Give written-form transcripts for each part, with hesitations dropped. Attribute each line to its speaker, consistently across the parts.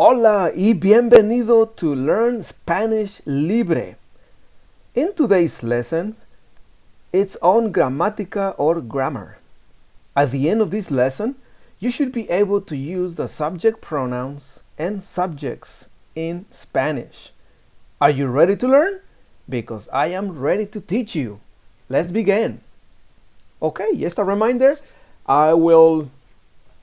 Speaker 1: Hola y bienvenido to Learn Spanish Libre. In today's lesson, it's on grammatica or grammar. At the end of this lesson, you should be able to use the subject pronouns and subjects in Spanish. Are you ready to learn? Because I am ready to teach you. Let's begin. Okay, just a reminder, I will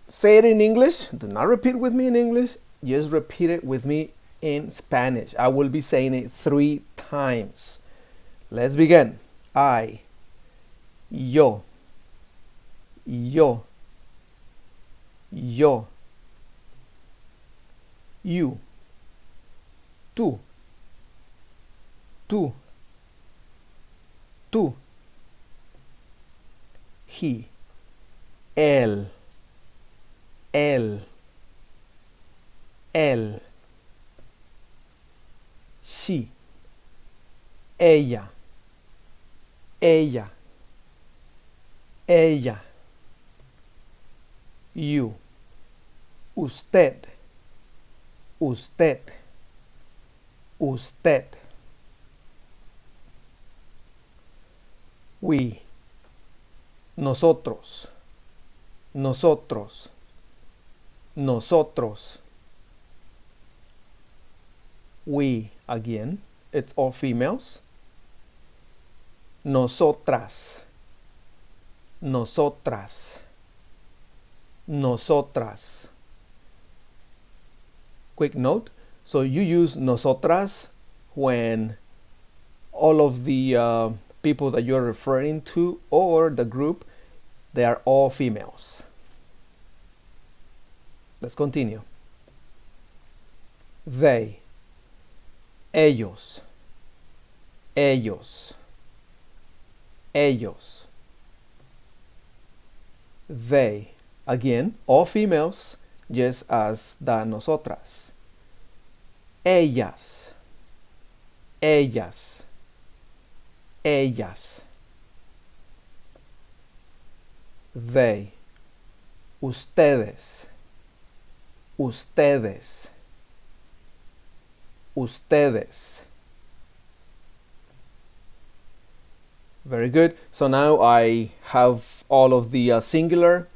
Speaker 1: say it in English. Do not repeat with me in English. Just repeat it with me in Spanish. I will be saying it 3 times. Let's begin. I, yo, yo, yo, you, tú, tú, tú, he, él, él, she, ella, ella, ella, you, usted, usted, usted, we, nosotros, nosotros, nosotros, we, again, it's all females, nosotras, nosotras, nosotras. Quick note, so you use nosotras when all of the people that you're referring to or the group, they are all females. Let's continue. They, ellos, ellos, ellos. They, again, all females, just as the nosotras. Ellas, ellas, ellas. They, ustedes, ustedes, ustedes. Very good. So now I have all of the singular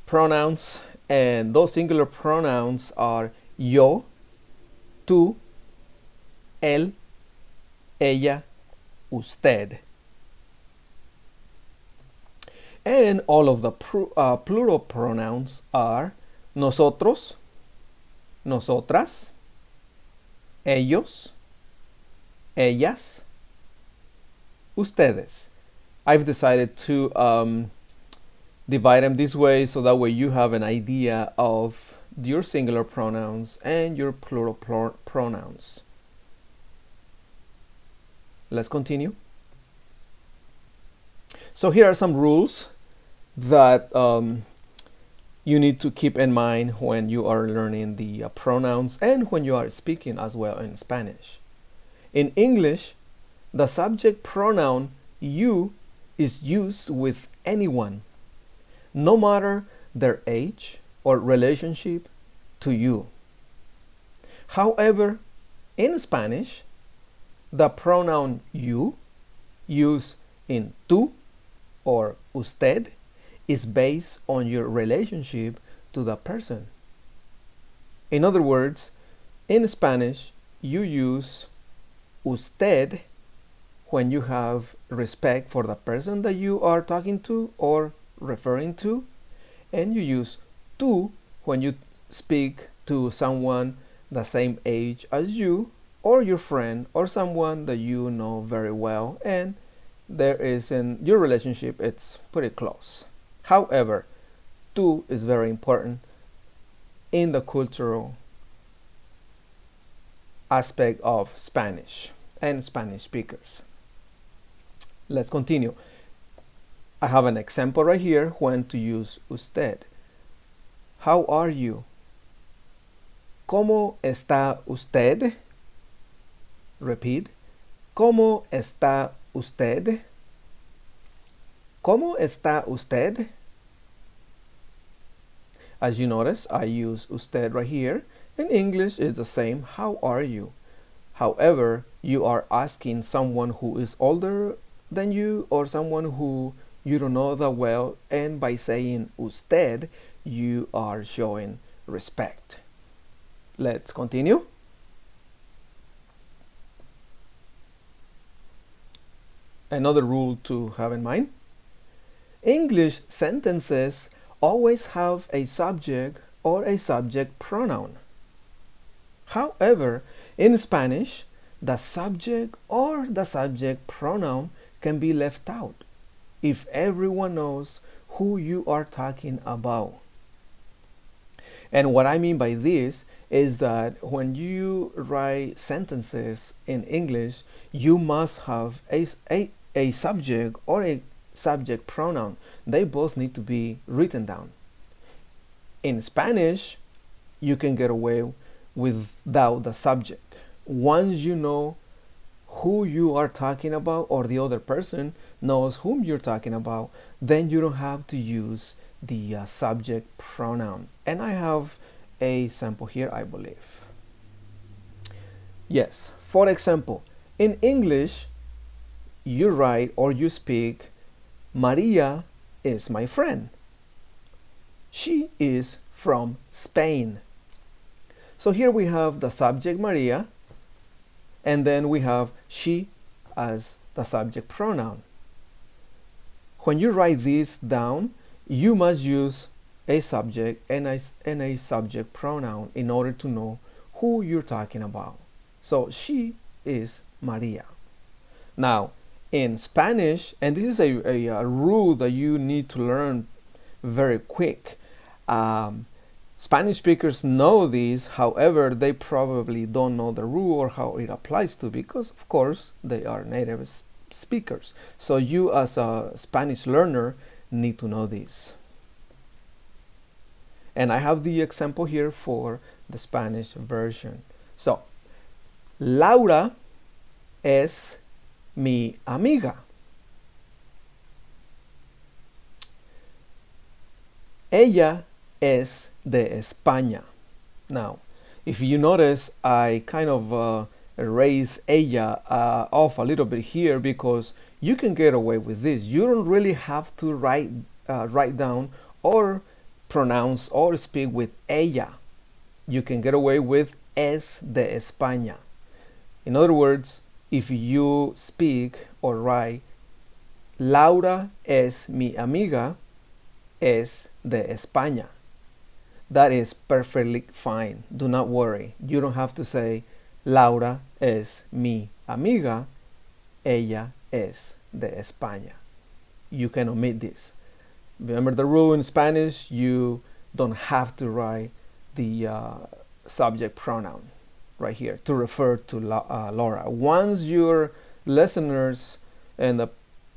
Speaker 1: pronouns, and those singular pronouns are yo, tú, él, ella, usted. And all of the plural pronouns are nosotros, nosotras, ellos, ellas, ustedes. I've decided to divide them this way so that way you have an idea of your singular pronouns and your plural pronouns. Let's continue. So here are some rules that you need to keep in mind when you are learning the pronouns and when you are speaking as well in Spanish. In English, the subject pronoun you is used with anyone, no matter their age or relationship to you. However, in Spanish, the pronoun you, used in tú or usted, is based on your relationship to the person. In other words, in Spanish, you use usted when you have respect for the person that you are talking to or referring to, and you use tú when you speak to someone the same age as you or your friend or someone that you know very well and there is in your relationship it's pretty close. However, tú is very important in the cultural aspect of Spanish and Spanish speakers. Let's continue. I have an example right here when to use usted. How are you? ¿Cómo está usted? Repeat. ¿Cómo está usted? ¿Cómo está usted? As you notice, I use usted right here, In English, it's the same. How are you? However, you are asking someone who is older than you or someone who you don't know that well, and by saying usted, you are showing respect. Let's continue. Another rule to have in mind. English sentences always have a subject or a subject pronoun. However, in Spanish, the subject or the subject pronoun can be left out if everyone knows who you are talking about. And what I mean by this is that when you write sentences in English, you must have a subject or a subject pronoun. They both need to be written down. In Spanish, you can get away without the subject. Once you know who you are talking about or the other person knows whom you're talking about, then you don't have to use the subject pronoun. And I have a sample here, I believe. Yes, for example, in English, you write or you speak, Maria is my friend. She is from Spain. So here we have the subject Maria, and then we have she as the subject pronoun. When you write this down, you must use a subject and a subject pronoun in order to know who you're talking about. So she is Maria. Now, in Spanish, and this is a rule that you need to learn very quick. Spanish speakers know this, however, they probably don't know the rule or how it applies to, because of course they are native speakers. So you as a Spanish learner need to know this. And I have the example here for the Spanish version. So, Laura es mi amiga. Ella es de España. Now, if you notice, I kind of erase ella off a little bit here because you can get away with this. You don't really have to write down or pronounce or speak with ella. You can get away with es de España. In other words, if you speak or write Laura es mi amiga, es de España, that is perfectly fine. Do not worry. You don't have to say Laura es mi amiga, ella es de España. You can omit this. Remember the rule in Spanish, you don't have to write the subject pronoun right here to refer to Laura. Once your listeners and the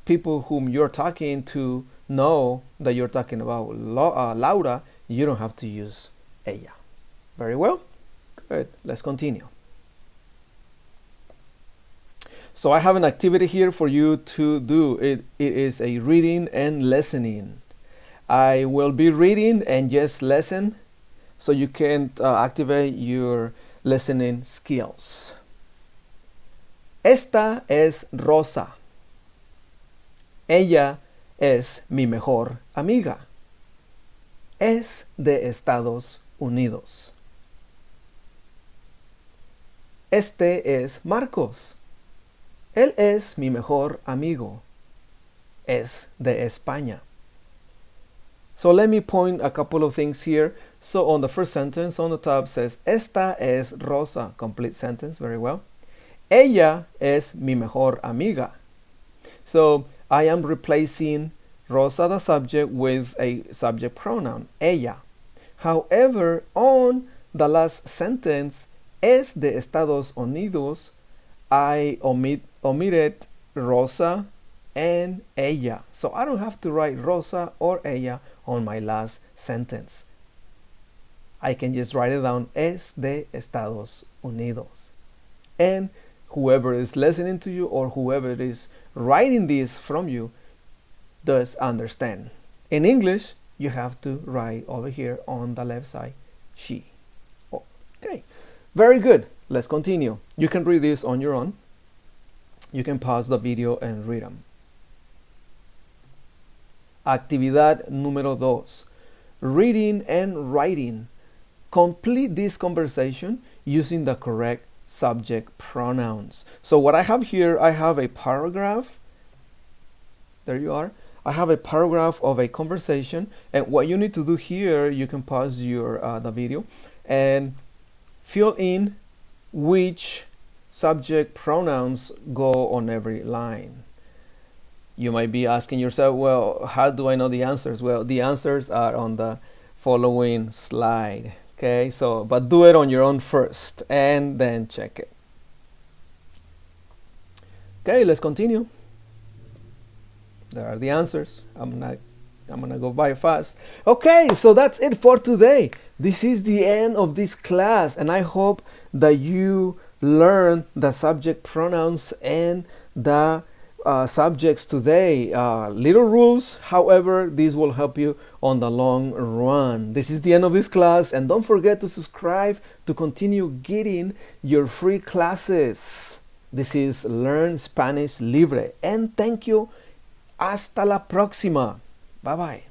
Speaker 1: people whom you're talking to know that you're talking about Laura, you don't have to use ella. Very well. Good. Let's continue. So I have an activity here for you to do. It is a reading and listening. I will be reading and just listen so you can activate your listening skills. Esta es Rosa. Ella es mi mejor amiga. Es de Estados Unidos. Este es Marcos. Él es mi mejor amigo. Es de España. So let me point a couple of things here. So on the first sentence on the top says, Esta es Rosa. Complete sentence, very well. Ella es mi mejor amiga. So I am replacing Rosa, the subject, with a subject pronoun, ella. However, on the last sentence, es de Estados Unidos, I omitted Rosa and ella. So I don't have to write Rosa or ella on my last sentence. I can just write it down, es de Estados Unidos. And whoever is listening to you or whoever is writing this from you does understand. In English, you have to write over here on the left side, she. Okay, Very good. Let's continue. You can read this on your own. You can pause the video and read them. Actividad número 2. Reading and writing. Complete this conversation using the correct subject pronouns. So what I have here, I have a paragraph. There you are. I have a paragraph of a conversation, and what you need to do here, you can pause the video and fill in which subject pronouns go on every line. You might be asking yourself, well, how do I know the answers? Well, the answers are on the following slide. Okay, so, but do it on your own first and then check it. Okay, let's continue. There are the answers. I'm gonna go by fast. Okay, so that's it for today. This is the end of this class, and I hope that you learn the subject pronouns and the subjects today. Little rules, however, this will help you on the long run. This is the end of this class, and don't forget to subscribe to continue getting your free classes. This is Learn Spanish Libre, and thank you. Hasta la próxima. Bye bye.